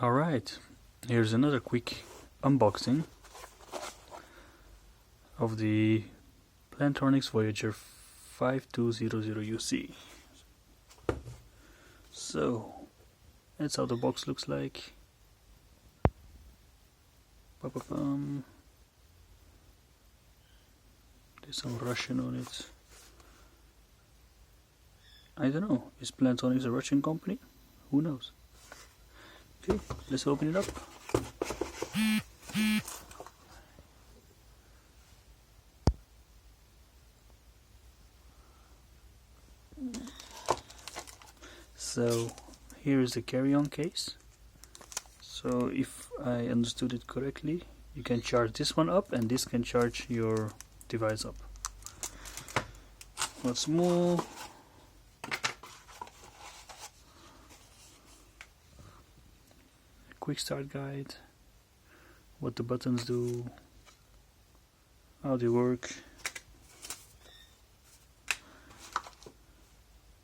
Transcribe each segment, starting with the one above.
Alright, here's another quick unboxing of the Plantronics Voyager 5200UC. So, that's how the box looks like. There's some Russian on it. I don't know, is Plantronics a Russian company? Who knows? Okay, let's open it up. So here is the carry-on case. So if I understood it correctly, you can charge this one up and this can charge your device up. What's more, quick start guide, what the buttons do, how they work,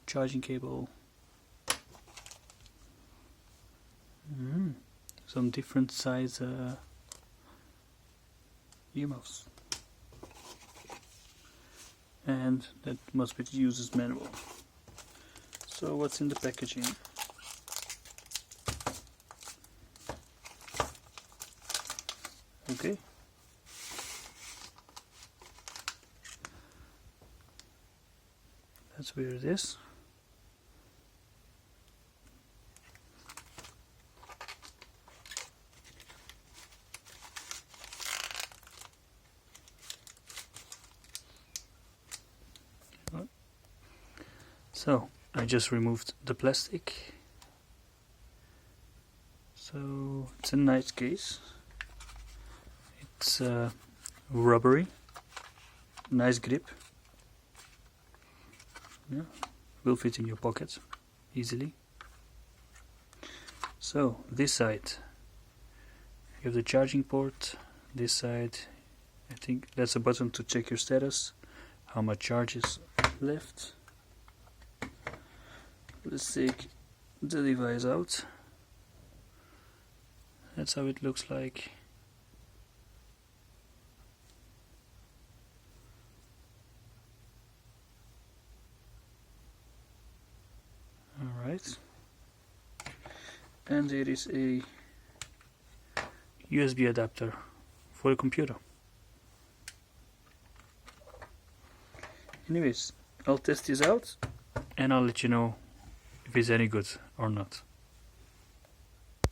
charging cable, some different size earmuffs, and that must be the user's manual. So what's in the packaging? Okay. That's where it is. So I just removed the plastic. So it's a nice case. It's rubbery, nice grip. Yeah, will fit in your pocket easily. So this side you have the charging port. This side, I think that's a button to check your status, how much charge is left. Let's take the device out. That's how it looks like. Alright. And there is a USB adapter for a computer. Anyways, I'll test this out and I'll let you know if it's any good or not.